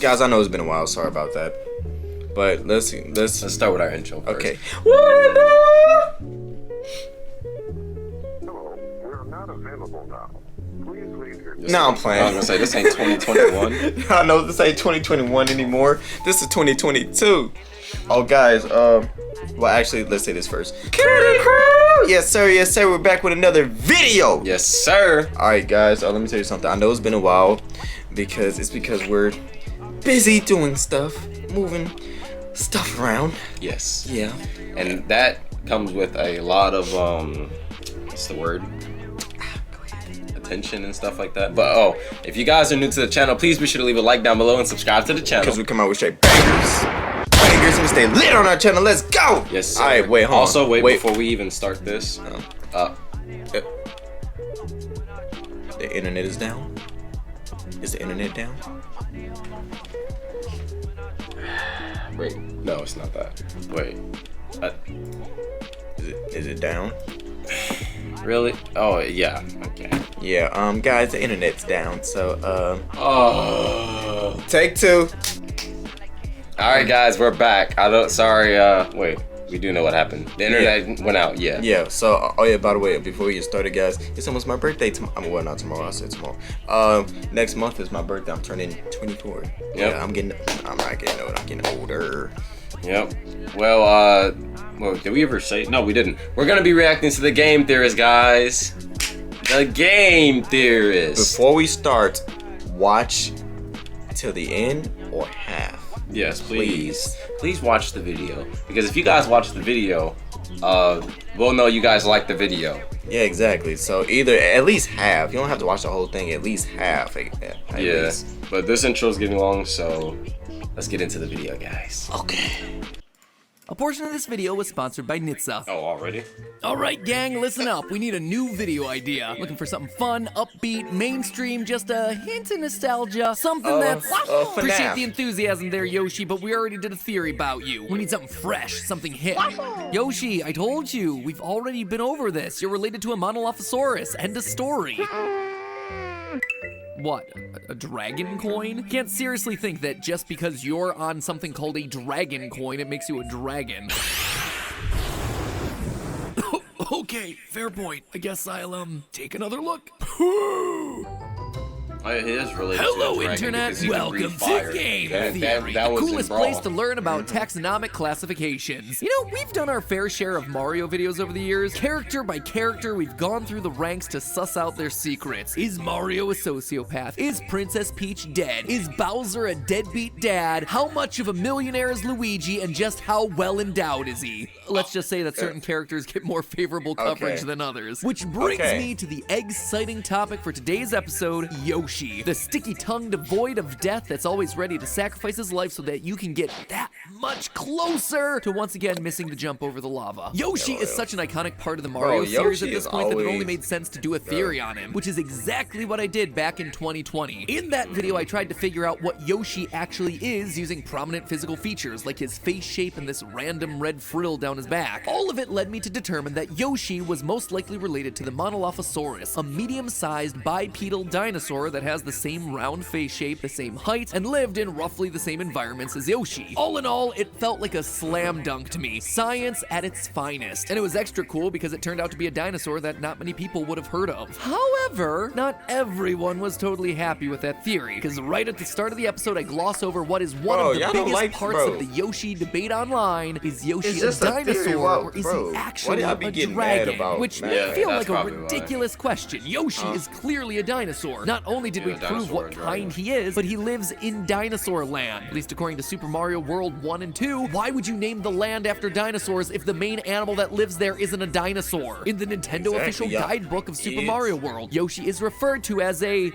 Guys, I know it's been a while. Sorry about that. But let's start with our intro first. Okay. Hello, we're not available now. Please leave your... No, I'm playing. I was gonna say, this ain't 2021. I know this ain't 2021 anymore. This is 2022. Oh, guys, well, actually, let's say this first. Yes, sir. Yes, sir. We're back with another video. Yes, sir. All right, guys. Let me tell you something. I know it's been a while because we're busy doing stuff, moving stuff around. Yes. Yeah. And that comes with a lot of what's the word? Attention and stuff like that. But if you guys are new to the channel, please be sure to leave a like down below and subscribe to the channel. Because we come out with straight bangers. Bangers, and we stay lit on our channel. Let's go. Yes, sir. All right, wait, hold on. Also, wait, before we even start this. The internet is down. Is the internet down? Wait, no, it's not that. Wait. Is it down? Really? Oh, yeah. Okay. Yeah, guys, the internet's down, so, Oh. Take two. Alright, guys, we're back. Wait. We do know what happened. The internet went out, yeah. Yeah, so, oh yeah, by the way, before we get started, guys, it's almost my birthday tomorrow. Well, not tomorrow, I said tomorrow. Next month is my birthday. I'm turning 24. Yep. Yeah, I'm not getting old, I'm getting older. Yep. Well, did we ever say? No, we didn't. We're gonna be reacting to the Game Theorist, guys. The Game Theorist. Before we start, watch till the end or half. Yes, please. Please watch the video. Because if you guys watch the video, we'll know you guys like the video. Yeah, exactly. So either at least half. You don't have to watch the whole thing. At least half. At least. But this intro is getting long, so let's get into the video, guys. Okay. A portion of this video was sponsored by Nitsa. Oh, already? Alright gang, listen up. We need a new video idea. Looking for something fun, upbeat, mainstream, just a hint of nostalgia. Something that's... Appreciate the enthusiasm there, Yoshi, but we already did a theory about you. We need something fresh, something hip. Yoshi, I told you. We've already been over this. You're related to a Monolophosaurus. End of story. What, a dragon coin? Can't seriously think that just because you're on something called a dragon coin, it makes you a dragon. Okay, fair point. I guess I'll, take another look. It is related Hello, to a dragon Internet. because you can Welcome breathe fire. to Game That Theory, was the in coolest Brawl. place to learn about taxonomic classifications. You know, we've done our fair share of Mario videos over the years. Character by character, we've gone through the ranks to suss out their secrets. Is Mario a sociopath? Is Princess Peach dead? Is Bowser a deadbeat dad? How much of a millionaire is Luigi, and just how well endowed is he? Let's just say that certain characters get more favorable coverage than others. Which brings me to the exciting topic for today's episode, Yoshi. The sticky-tongued void of death that's always ready to sacrifice his life so that you can get that much closer to once again missing the jump over the lava. Yoshi is such an iconic part of the Mario series at this point that it only made sense to do a theory on him, which is exactly what I did back in 2020. In that video, I tried to figure out what Yoshi actually is using prominent physical features like his face shape and this random red frill down his back. All of it led me to determine that Yoshi was most likely related to the Monolophosaurus, a medium-sized bipedal dinosaur that has the same round face shape, the same height, and lived in roughly the same environments as Yoshi. All in all, it felt like a slam dunk to me. Science at its finest. And it was extra cool because it turned out to be a dinosaur that not many people would have heard of. However, not everyone was totally happy with that theory, because right at the start of the episode, I gloss over what is one of the biggest parts of the Yoshi debate online. Is Yoshi a dinosaur, or is he actually a dragon? Which may feel like a ridiculous question. Yoshi is clearly a dinosaur. Not only did we prove what kind he is, but he lives in dinosaur land, at least according to Super Mario World 1 and 2. Why would you name the land after dinosaurs if the main animal that lives there isn't a dinosaur? In the Nintendo official guidebook of Super Mario World, Yoshi is referred to as a,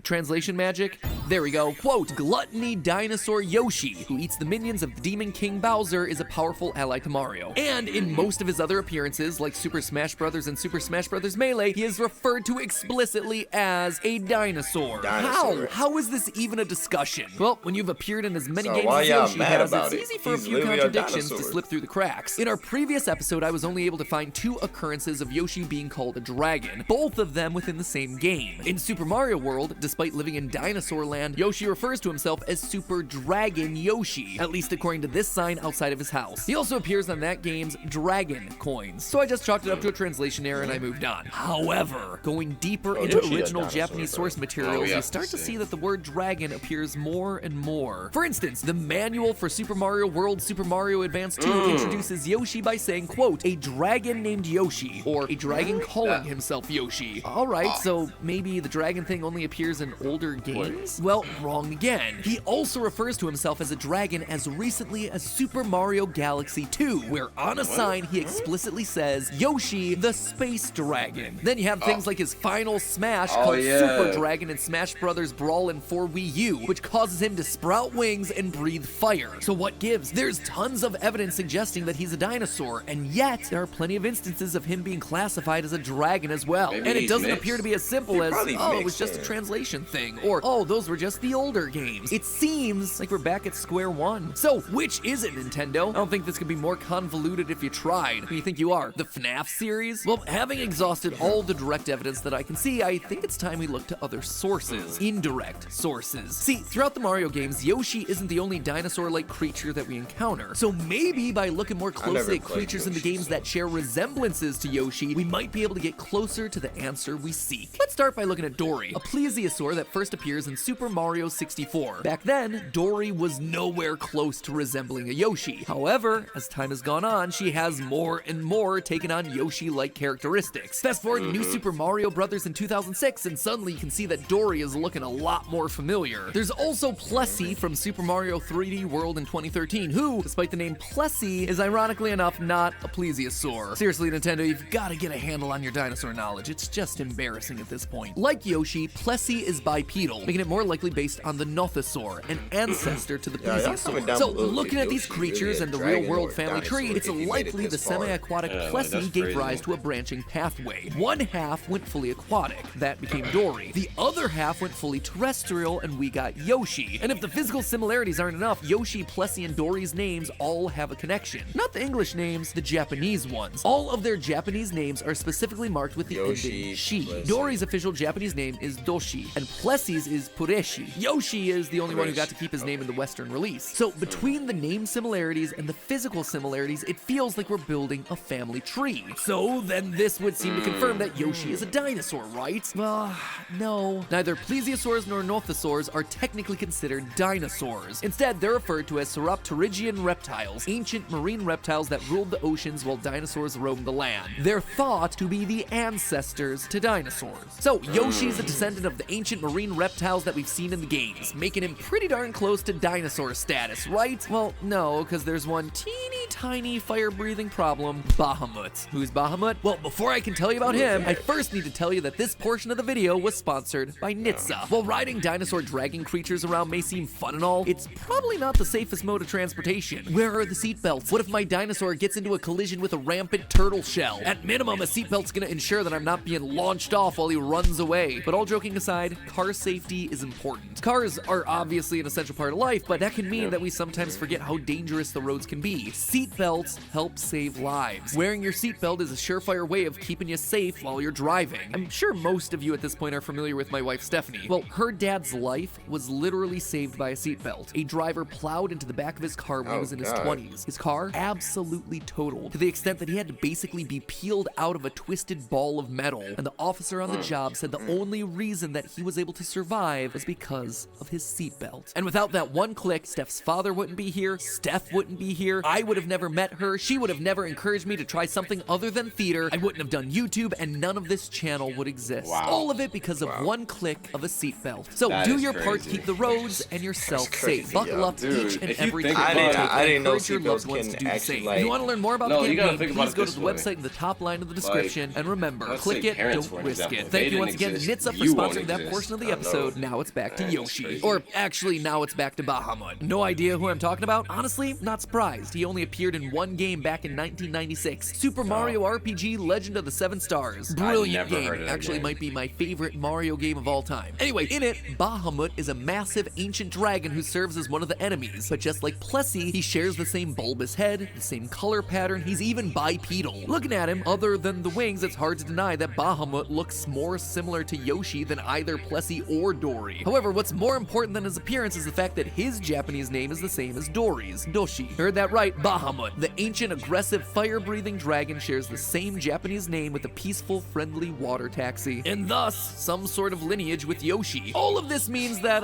translation magic? There we go. Quote, gluttony dinosaur Yoshi, who eats the minions of Demon King Bowser, is a powerful ally to Mario. And in most of his other appearances, like Super Smash Bros. And Super Smash Bros. Melee, he is referred to explicitly as a dinosaur. Dinosaur. How is this even a discussion? Well, when you've appeared in as many So games why as y'all Yoshi mad has, about it's it? easy for a He's few literally a contradictions to dinosaur. slip through the cracks. In our previous episode, I was only able to find 2 occurrences of Yoshi being called a dragon, both of them within the same game. In Super Mario World, despite living in Dinosaur Land, Yoshi refers to himself as Super Dragon Yoshi, at least according to this sign outside of his house. He also appears on that game's Dragon coins, so I just chalked it up to a translation error and I moved on. However, going deeper into Yoshi a original dinosaur, Japanese bro. source materials, yeah, you start to see. see that the word dragon appears more and more. For instance, the manual for Super Mario World Super Mario Advance 2 introduces Yoshi by saying, quote, a dragon named Yoshi, or a dragon calling himself Yoshi. Alright, so maybe the dragon thing only appears in older games? Well, wrong again. He also refers to himself as a dragon as recently as Super Mario Galaxy 2, where on a sign he explicitly says, Yoshi the Space Dragon. Then you have things like his final smash called yeah. Super Dragon in Smash Bros. Brawl and 4 Wii U, which causes him to sprout wings and breathe fire. So what gives? There's tons of evidence suggesting that he's a dinosaur, and yet there are plenty of instances of him being classified as a dragon as well. Maybe And it he's doesn't mixed. appear to be as simple He as, probably oh, it was mixed, just a yeah. translation thing, or, oh, those were just the older games. It seems like we're back at square one. So, which is it, Nintendo? I don't think this could be more convoluted if you tried. Who do you think you are? The FNAF series? Well, having exhausted all the direct evidence that I can see, I think it's time we look to other sources. Indirect sources. See, throughout the Mario games, Yoshi isn't the only dinosaur-like creature that we encounter. So maybe by looking more closely never at played creatures in the Yoshi, games that share resemblances to Yoshi, we might be able to get closer to the answer we seek. Let's start by looking at Dory, a plesiosaur that first appears in Super Mario 64. Back then, Dory was nowhere close to resembling a Yoshi. However, as time has gone on, she has more and more taken on Yoshi-like characteristics. Fast forward to New Super Mario Bros. In 2006, and suddenly you can see that Dory is looking a lot more familiar. There's also Plessy from Super Mario 3D World in 2013, who, despite the name Plessy, is ironically enough not a plesiosaur. Seriously, Nintendo, you've got to get a handle on your dinosaur knowledge. It's just embarrassing at this point. Like Yoshi, Plessy is bipedal, making it more likely based on the Nothosaur, an ancestor to the Yeah, y'all comment plesiosaur. down So, below if looking at these Yoshi really creatures a and the dragon real-world or a family tree, dinosaur it's if he made it likely the this far. semi-aquatic Yeah, Plessy that's gave crazy. rise to a branching pathway. One half went fully aquatic, that became Dory. The other half went fully terrestrial, and we got Yoshi. And if the physical similarities aren't enough, Yoshi, Plessy, and Dory's names all have a connection. Not the English names, the Japanese ones. All of their Japanese names are specifically marked with the Yoshi, ending shi. Plessy. Dory's official Japanese name is Doshi, and Plessy's is Pureshi. Yoshi is the only one who got to keep his name in the Western release. So between the name similarities and the physical similarities, it feels like we're building a family tree. So then this would seem to confirm that Yoshi is a dinosaur, right? Well, no. Neither plesiosaurs nor nothosaurs are technically considered dinosaurs. Instead, they're referred to as sauropterygian reptiles, ancient marine reptiles that ruled the oceans while dinosaurs roamed the land. They're thought to be the ancestors to dinosaurs. So Yoshi's a descendant of the ancient marine reptiles that we've seen in the games, making him pretty darn close to dinosaur status, right? Well, no, because there's one teeny tiny fire-breathing problem, Bahamut. Who's Bahamut? Well, before I can tell you about him, I first need to tell you that this portion of the video was sponsored by Nitsa. While riding dinosaur dragon creatures around may seem fun and all, it's probably not the safest mode of transportation. Where are the seatbelts? What if my dinosaur gets into a collision with a rampant turtle shell? At minimum, a seatbelt's gonna ensure that I'm not being launched off while he runs away. But all joking aside, car safety is important. Cars are obviously an essential part of life, but that can mean that we sometimes forget how dangerous the roads can be. Seatbelts help save lives. Wearing your seatbelt is a surefire way of keeping you safe while you're driving. I'm sure most of you at this point are familiar with my wife Stephanie. Well, her dad's life was literally saved by a seatbelt. A driver plowed into the back of his car when he was in his God. 20s. His car absolutely totaled, to the extent that he had to basically be peeled out of a twisted ball of metal. And the officer on the job said the only reason that he was able to survive was because of his seatbelt. And without that one click, Steph's father wouldn't be here, Steph wouldn't be here, I would have never met her, she would have never encouraged me to try something other than theater, I wouldn't have done YouTube, and none of this channel would exist. Wow. All of it because of one click of a seatbelt. So That do is your part to crazy. keep the roads and yourself crazy, safe. Buckle yo. up Dude, each and if you every think time about you it- take I didn't know encourage your loved seatbelts ones to can do the actually, same. like- If you want to learn more about No, the you gotta game, think about please it go to this the way. website in the top line of the description. And remember, let's click say it, parents, don't for risk example. it. If Thank they you once didn't again, exist, Nitsa, for you sponsoring won't that exist. portion of the I know. episode. Now it's back to That's Yoshi. crazy. Or actually, now it's back to Bahamut. No idea who I'm talking about? Honestly, not surprised. He only appeared in one game back in 1996. Super Mario RPG Legend of the Seven Stars. Brilliant never game. heard of that Actually game. might be my favorite Mario game of all time. Anyway, in it, Bahamut is a massive ancient dragon who serves as one of the enemies, but just like Plessy, he shares the same bulbous head, the same color pattern, he's even bipedal. Looking at him, other than the wings, it's hard to deny that Bahamut looks more similar to Yoshi than either Plessy or Dory. However, what's more important than his appearance is the fact that his Japanese name is the same as Dory's, Doshi. Heard that right, Bahamut. The ancient, aggressive, fire-breathing dragon shares the same Japanese name with a peaceful, friendly water taxi, and thus, some sort of lineage with Yoshi. All of this means that,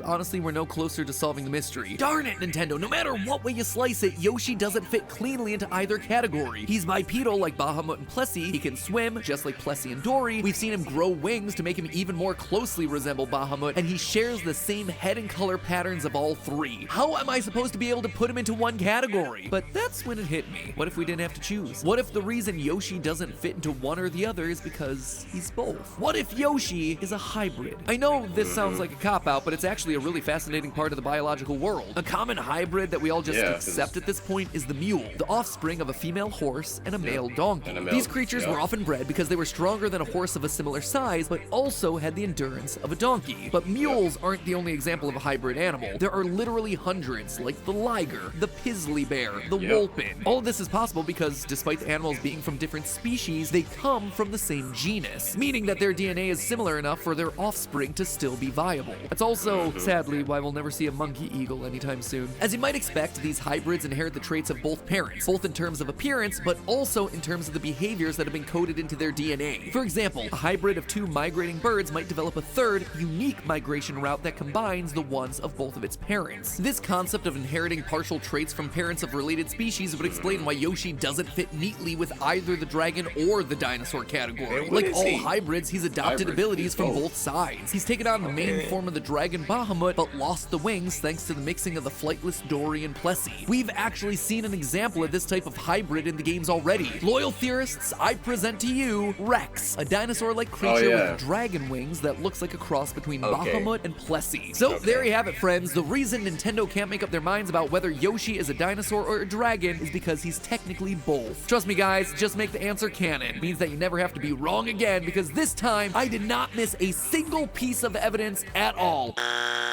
honestly, we're no closer to solving the mystery. Darn it, Nintendo, no matter what way you slice it, Yoshi doesn't fit cleanly into either category. He's bipedal like Bahamut and Plessy, he can swim, just like Plessy and Dory, we've seen him grow wings to make him even more closely resemble Bahamut, and he shares the same head and color patterns of all three. How am I supposed to be able to put him into one category? But that's when it hit me. What if we didn't have to choose? What if the reason Yoshi doesn't fit into one or the other is because he's both? What if Yoshi is a hybrid? I know this sounds like a cop-out, but it's actually a really fascinating part of the biological world. A common hybrid that we all just accept at this point is the mule, the offspring of a female horse and a male donkey. These creatures were often bred because they were stronger than a horse of a similar size, but also had the endurance of a donkey. But mules aren't the only example of a hybrid animal. There are literally hundreds, like the liger, the pizzly bear, the wolpin. All of this is possible because, despite the animals being from different species, they come from the same genus, meaning that their DNA is similar enough for their offspring to still be viable. That's also, sadly, why we'll never see a monkey eagle anytime soon. As you might expect, these hybrids inherit the traits of both parents, both in terms of appearance, but also in terms of the behaviors that have been coded into their DNA. For example, a hybrid of two migrating birds might develop a third, unique migration route that combines the ones of both of its parents. This concept of inheriting partial traits from parents of related species would explain why Yoshi doesn't fit neatly with either the dragon or the dinosaur category. Like all hybrids, he's adopted abilities from both sides. He's taken on the main form of the dragon Bahamut, but lost the wings thanks to the mixing of the flightless Dory and Plessy. We've actually seen an example of this type of hybrid in the games already. Loyal theorists, I present to you Rex, a dinosaur-like creature with dragon wings that looks like a cross between Bahamut and Plessy. So there you have it, friends. The reason Nintendo can't make up their minds about whether Yoshi is a dinosaur or a dragon is because he's technically both. Trust me, guys, just make the answer canon. It means that you never have to be wrong again, because this time I did not miss a single piece of evidence at all.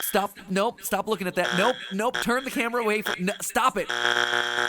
Stop. Nope. Stop looking at that. Nope. Nope. Turn the camera away. No, stop it.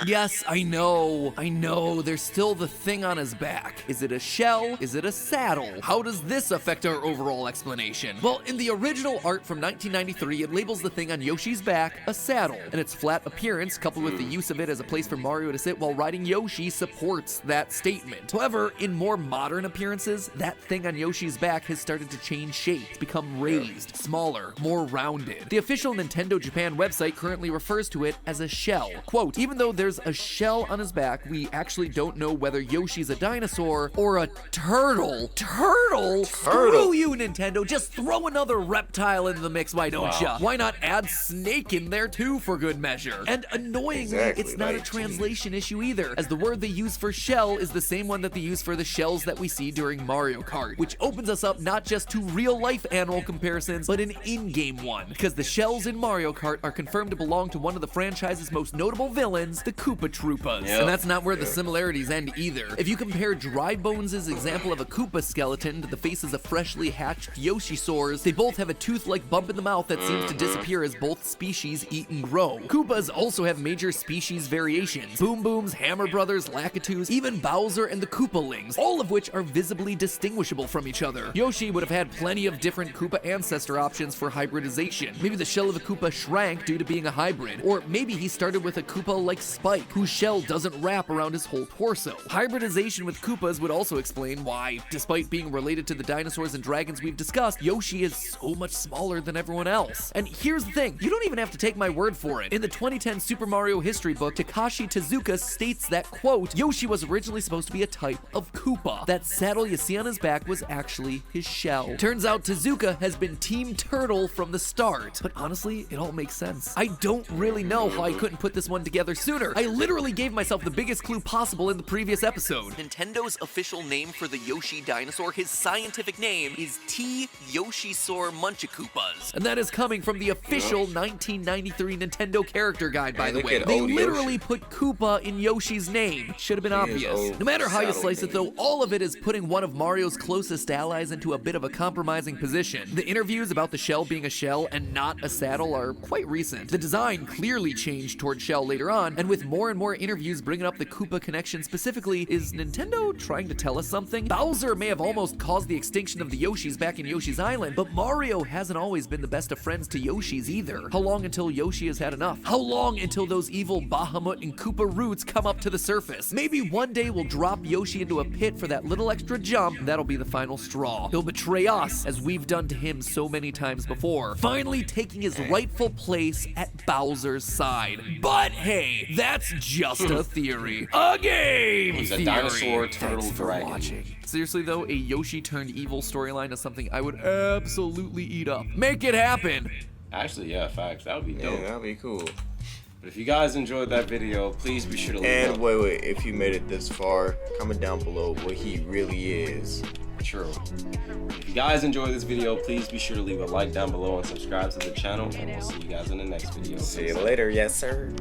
Yes, I know. I know. There's still the thing on his back. Is it a shell? Is it a saddle? How does this affect our overall explanation? Well, in the original art from 1993, it labels the thing on Yoshi's back a saddle, and its flat appearance, coupled with the use of it as a place for Mario to sit while riding Yoshi, supports that statement. However, in more modern appearances, that thing on Yoshi's back has started to change shape. It's become raised, smaller, more rounded. The official Nintendo Japan website currently refers to it as a shell. Quote, even though there's a shell on his back, we actually don't know whether Yoshi's a dinosaur or a turtle. Turtle? Screw you, Nintendo. Just throw another reptile into the mix, why don't ya? Why not add snake in there too, for good measure? And annoyingly, it's not a translation issue either, as the word they use for shell is the same one that they use for the shells that we see during Mario Kart, which opens us up not just to real-life animal comparisons, but an in-game one, because the shells in Mario Kart are confirmed to belong to one of the franchise's most notable villains, the Koopa Troopas. And that's not where the similarities end either. If you compare Dry Bones' example of a Koopa skeleton to the faces of freshly hatched Yoshisaurs, they both have a tooth-like bump in the mouth that seems to disappear as both species eat and grow. Koopas also have major species variations. Boom Booms, Hammer Brothers, Lakitus, even Bowser and the Koopalings, all of which are visibly distinguishable from each other. Yoshi would have had plenty of different Koopa ancestor options for hybridization. Maybe the shell of a Koopa shrank due to being a hybrid, or maybe he started with a Koopa like Spike, whose shell doesn't wrap around his whole torso. Hybridization with Koopas would also explain why, despite being related to the dinosaurs and dragons we've discussed, Yoshi is so much smaller than everyone else. And here's the thing, you don't even have to take my word for it. In the 2010 Super Mario history book, Takashi Tezuka states that, quote, Yoshi was originally supposed to be a type of Koopa. That saddle you see on his back was actually his shell. Turns out Tezuka has been Team Turtle from the start. apart. But honestly, it all makes sense. I don't really know how I couldn't put this one together sooner. I literally gave myself the biggest clue possible in the previous episode. Nintendo's official name for the Yoshi dinosaur, his scientific name is T. Yoshisaur Munchakoopas. And that is coming from the official 1993 Nintendo character guide, by the look way. at They old literally Yoshi. put Koopa in Yoshi's name. Should have been He is obvious. old No matter how you saddle slice it baby. though, all of it is putting one of Mario's closest allies into a bit of a compromising position. The interviews about the shell being a shell and not a saddle are quite recent. The design clearly changed toward shell later on, and with more and more interviews bringing up the Koopa connection specifically, is Nintendo trying to tell us something? Bowser may have almost caused the extinction of the Yoshis back in Yoshi's Island, but Mario hasn't always been the best of friends to Yoshi's either. How long until Yoshi has had enough? How long until those evil Bahamut and Koopa roots come up to the surface? Maybe one day we'll drop Yoshi into a pit for that little extra jump, and that'll be the final straw. He'll betray us, as we've done to him so many times before, finally taking his rightful place at Bowser's side. But hey, that's just a theory. A game He's a theory. dinosaur turtle Thanks for dragon. watching. Seriously though, a Yoshi turned evil storyline is something I would absolutely eat up. Make it happen! Actually, yeah, facts. That would be Yeah, dope. that'd be cool. But if you guys enjoyed that video, please be sure to leave And a wait, if you made it this far, comment down below what he really is. True. If you guys enjoyed this video, please be sure to leave a like down below and subscribe to the channel. And we'll see you guys in the next video. See you later, yes sir.